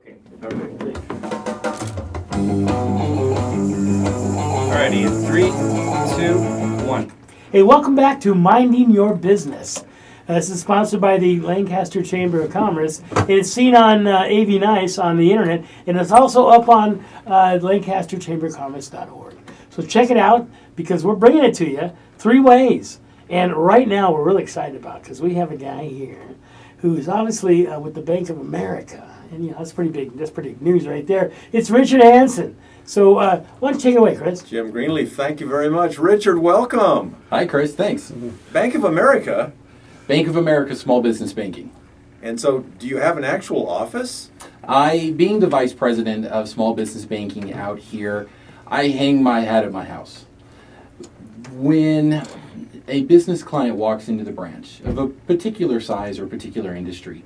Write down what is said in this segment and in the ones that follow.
Okay. Alrighty, in 3, 2, 1. Hey, welcome back to Minding Your Business. This is sponsored by the Lancaster Chamber of Commerce. It's seen on AV Nice on the internet, and it's also up on lancasterchambercommerce.org. So check it out, because we're bringing it to you 3 ways. And right now we're really excited about, because we have a guy here who's obviously with the Bank of America. And that's pretty big. That's pretty news right there. It's Richard Hansen. So why don't you take it away, Chris? Jim Greenleaf, thank you very much. Richard, welcome. Hi, Chris. Thanks. Bank of America. Bank of America Small Business Banking. And so, do you have an actual office? Being the vice president of small business banking out here, I hang my hat at my house. When a business client walks into the branch of a particular size or particular industry,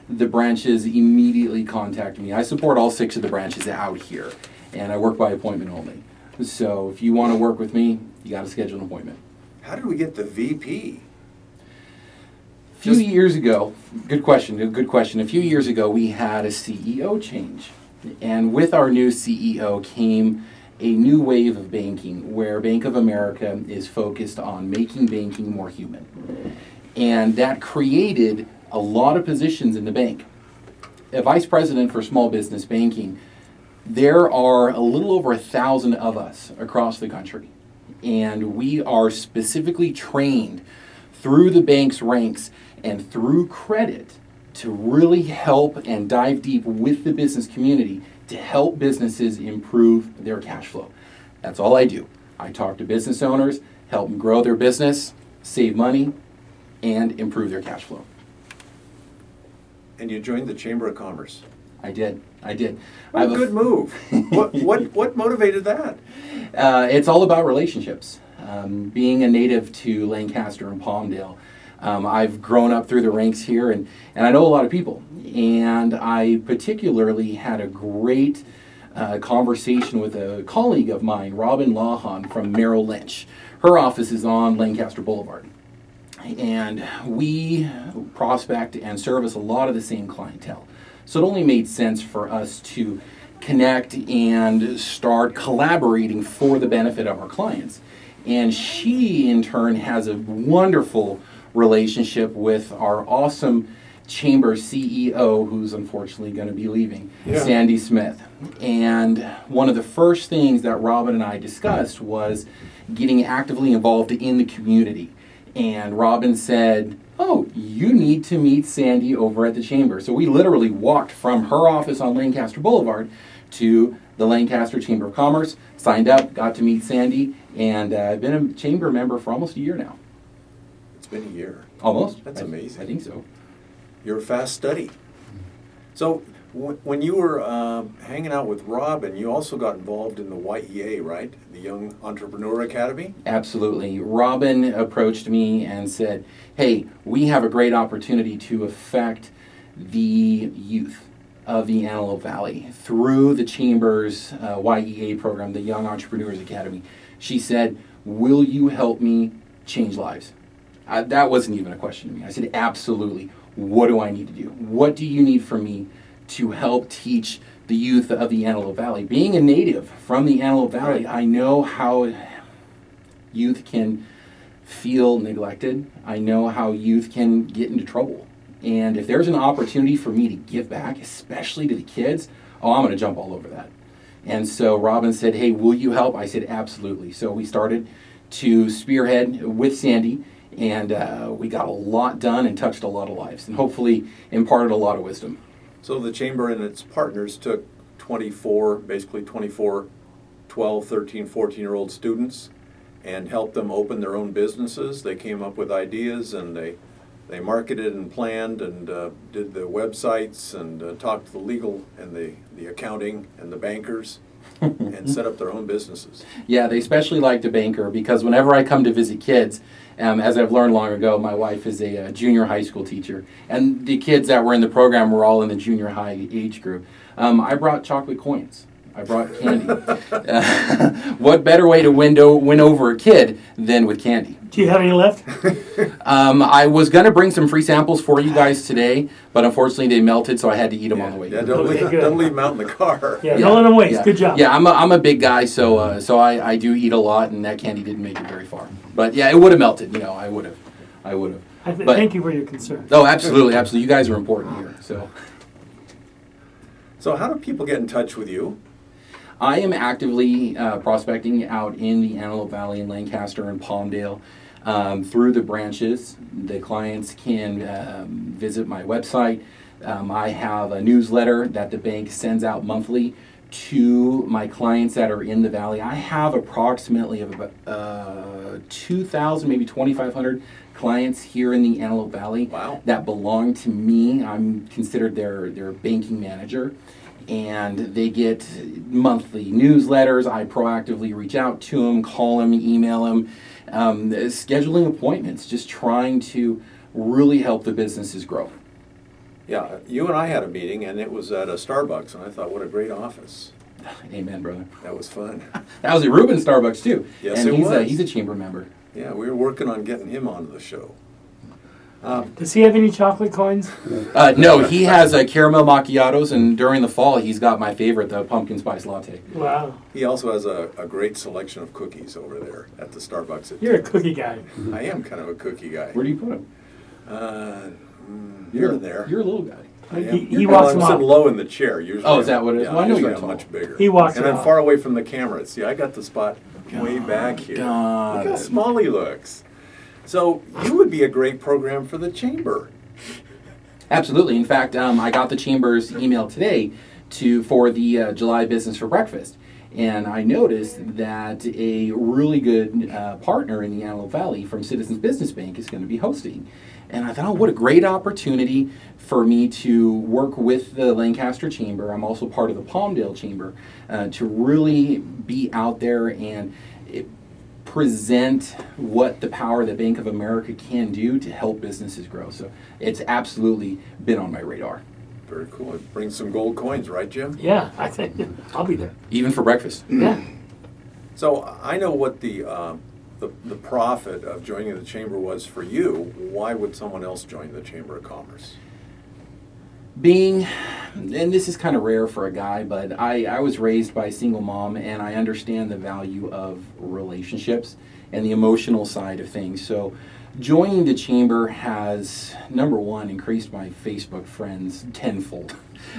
the branches immediately contact me. I support all 6 of the branches out here, and I work by appointment only. So if you want to work with me, you got to schedule an appointment. How did we get the VP? A few years ago, good question. A few years ago, we had a CEO change. And with our new CEO came a new wave of banking, where Bank of America is focused on making banking more human. And that created a lot of positions in the bank. A vice president for small business banking, there are a little over 1,000 of us across the country. And we are specifically trained through the bank's ranks and through credit to really help and dive deep with the business community to help businesses improve their cash flow. That's all I do. I talk to business owners, help them grow their business, save money, and improve their cash flow. And you joined the Chamber of Commerce. I did. What a good move. What motivated that? It's all about relationships. Being a native to Lancaster and Palmdale, I've grown up through the ranks here, and I know a lot of people. And I particularly had a great conversation with a colleague of mine, Robin Lawhon from Merrill Lynch. Her office is on Lancaster Boulevard. And we prospect and service a lot of the same clientele. So it only made sense for us to connect and start collaborating for the benefit of our clients. And she, in turn, has a wonderful relationship with our awesome chamber CEO, who's unfortunately going to be leaving, Sandy Smith. And one of the first things that Robin and I discussed was getting actively involved in the community. And Robin said, "Oh, you need to meet Sandy over at the chamber." So we literally walked from her office on Lancaster Boulevard to the Lancaster Chamber of Commerce, signed up, got to meet Sandy, and I've been a chamber member for almost a year now. It's been a year. Almost. That's amazing. I think so. You're a fast study. So when you were hanging out with Robin, you also got involved in the YEA, right? The Young Entrepreneur Academy? Absolutely. Robin approached me and said, "Hey, we have a great opportunity to affect the youth of the Antelope Valley through the Chamber's YEA program, the Young Entrepreneurs Academy." She said, "Will you help me change lives?" That wasn't even a question to me. I said, "Absolutely. What do I need to do? What do you need from me to help teach the youth of the Antelope Valley?" Being a native from the Antelope Valley, I know how youth can feel neglected. I know how youth can get into trouble. And if there's an opportunity for me to give back, especially to the kids, I'm going to jump all over that. And so Robin said, "Hey, will you help?" I said, "Absolutely." So we started to spearhead with Sandy, and we got a lot done and touched a lot of lives, and hopefully imparted a lot of wisdom. So the Chamber and its partners took 24 12, 13, 14-year-old students and helped them open their own businesses. They came up with ideas, and they marketed and planned and did the websites and talked to the legal and the accounting and the bankers and set up their own businesses. Yeah, they especially liked a banker because whenever I come to visit kids, as I've learned long ago, my wife is a junior high school teacher, and the kids that were in the program were all in the junior high age group. I brought chocolate coins. I brought candy. What better way to win over a kid than with candy? Do you have any left? I was going to bring some free samples for you guys today, but unfortunately they melted, so I had to eat them on the way. Yeah, Okay, good. don't leave them out in the car. Yeah, don't let them waste. Yeah. Good job. Yeah, I'm a big guy, so I do eat a lot, and that candy didn't make it very far. But yeah, it would have melted. I would have. Thank you for your concern. Oh, absolutely. You guys are important here. So how do people get in touch with you? I am actively prospecting out in the Antelope Valley in Lancaster and Palmdale through the branches. The clients can visit my website. I have a newsletter that the bank sends out monthly to my clients that are in the valley. I have approximately about 2,000, maybe 2,500 clients here in the Antelope Valley. Wow. That belong to me. I'm considered their banking manager. And they get monthly newsletters. I proactively reach out to them, call them, email them, scheduling appointments, just trying to really help the businesses grow. Yeah, you and I had a meeting, and it was at a Starbucks, and I thought, what a great office. Amen, brother. That was fun. That was at Reuben Starbucks too. Yes, and it was. He's a chamber member. Yeah, we were working on getting him onto the show. Does he have any chocolate coins? No, he has caramel macchiatos, and during the fall, he's got my favorite, the pumpkin spice latte. Wow. He also has a great selection of cookies over there at the Starbucks. You're a cookie guy. I am kind of a cookie guy. Where do you put him? Here and there. You're a little guy. I am. He walks I'm them sitting off. low in the chair usually. Oh, is that what it is? Yeah, Well, I know usually you're I'm tall. much bigger. He walks and them I'm off. far away from the camera. See, I got the spot way back here. God. Look how small he looks. So you would be a great program for the chamber. Absolutely. In fact, I got the chamber's email today for the July Business for Breakfast. And I noticed that a really good partner in the Antelope Valley from Citizens Business Bank is going to be hosting. And I thought, oh, what a great opportunity for me to work with the Lancaster Chamber. I'm also part of the Palmdale Chamber to really be out there and present what the power of the Bank of America can do to help businesses grow. So it's absolutely been on my radar. Very cool. It brings some gold coins, right, Jim? Yeah, I think I'll be there. Even for breakfast. Yeah. So I know what the profit of joining the chamber was for you. Why would someone else join the Chamber of Commerce? And this is kind of rare for a guy, but I was raised by a single mom, and I understand the value of relationships and the emotional side of things. So joining the chamber has, number one, increased my Facebook friends tenfold.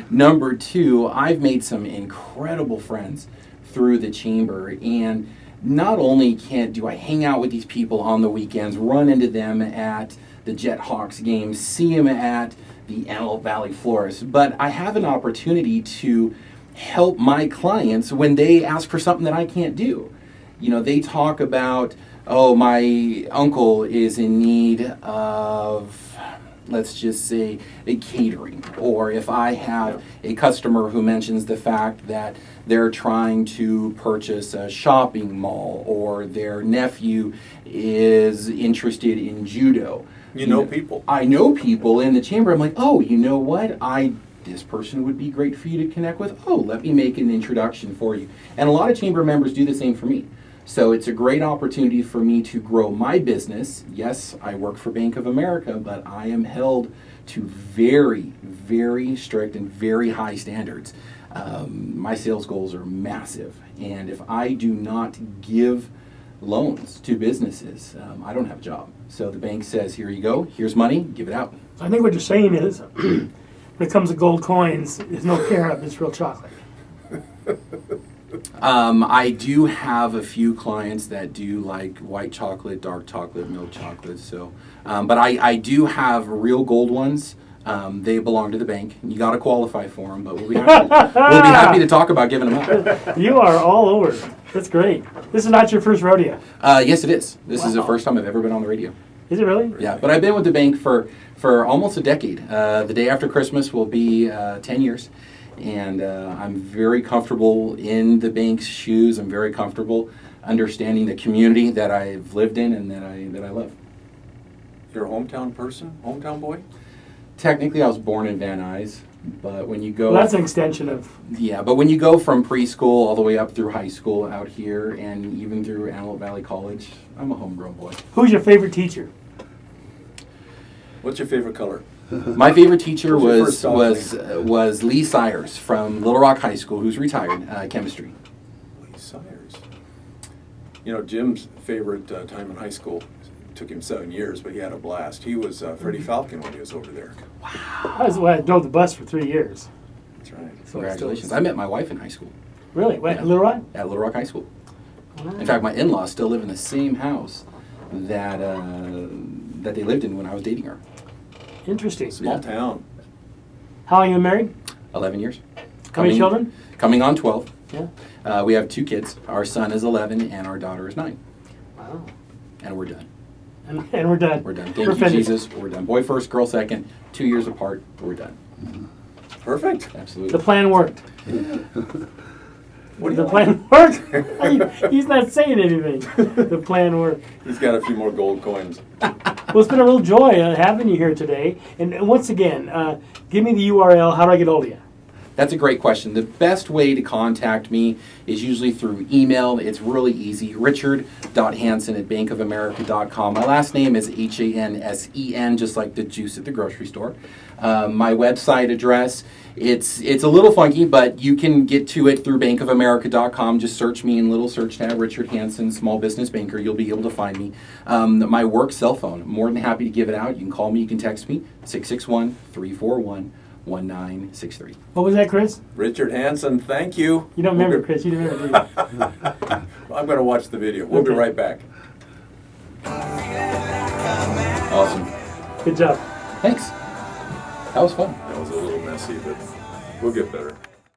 Number two, I've made some incredible friends through the chamber, and not only do I hang out with these people on the weekends, run into them at the Jethawks games, see them at the Antelope Valley Florist, but I have an opportunity to help my clients when they ask for something that I can't do. They talk about, oh, my uncle is in need of, let's just say, a catering. Or if I have a customer who mentions the fact that they're trying to purchase a shopping mall, or their nephew is interested in judo. You know people. I know people in the chamber. I'm like, oh, you know what? This person would be great for you to connect with. Oh, let me make an introduction for you. And a lot of chamber members do the same for me. So it's a great opportunity for me to grow my business. Yes, I work for Bank of America, but I am held to very, very strict and very high standards. My sales goals are massive. And if I do not give loans to businesses, I don't have a job. So the bank says, here you go, here's money, give it out. I think what you're saying is, when it comes to gold coins, there's no carob, it's real chocolate. I do have a few clients that do like white chocolate, dark chocolate, milk chocolate. So, but I do have real gold ones. They belong to the bank. You got to qualify for them, but we'll be happy to talk about giving them up. You are all over. That's great. This is not your first rodeo. Yes, it is. This is the Wow. first time I've ever been on the radio. Is it really? Yeah, but I've been with the bank for almost a decade. The day after Christmas will be 10 years. And I'm very comfortable in the bank's shoes. I'm very comfortable understanding the community that I've lived in and that I love. You're a hometown person? Hometown boy? Technically, I was born in Van Nuys, But when you go, Well, that's an extension of. yeah, but when you go from preschool all the way up through high school out here, and even through Antelope Valley College, I'm a homegrown boy. Who's your favorite teacher? What's your favorite color? My favorite teacher Who's your was first dog was Lee Sires from Little Rock High School, who's retired, chemistry. Lee Sires. You know, Jim's favorite time in high school, took him 7 years, but he had a blast. He was Freddie Falcon when he was over there. I drove the bus for 3 years. That's right. So Congratulations! I met my wife in high school Really? Wait, Yeah. Little Rock? at Little Rock High School. Wow. In fact, my in-laws still live in the same house that that they lived in when I was dating her. Interesting. Small Yeah. town. How long you been married? 11 years. How many children? Coming on 12. Yeah. We have 2 kids. Our son is 11 and our daughter is 9. Wow. And we're done. And we're done. We're done. We're Thank you, finished. Jesus. We're done. Boy first, girl second. 2 years apart. We're done. Perfect. Absolutely. The plan worked. What do The you plan worked. He's not saying anything. The plan worked. He's got a few more gold coins. Well, it's been a real joy having you here today. And once again, give me the URL. How do I get hold of you? That's a great question. The best way to contact me is usually through email. It's really easy. richard.hansen@bankofamerica.com. My last name is Hansen, just like the juice at the grocery store. My website address, it's a little funky, but you can get to it through bankofamerica.com. Just search me in little search tab, Richard Hansen, small business banker. You'll be able to find me. My work cell phone, I'm more than happy to give it out. You can call me, you can text me, 661-341-1963. What was that, Chris? Richard Hansen, thank you. You don't remember, Chris. You don't remember, do you? I'm going to watch the video. We'll be Okay. right back. Awesome. Good job. Thanks. That was fun. That was a little messy, but we'll get better.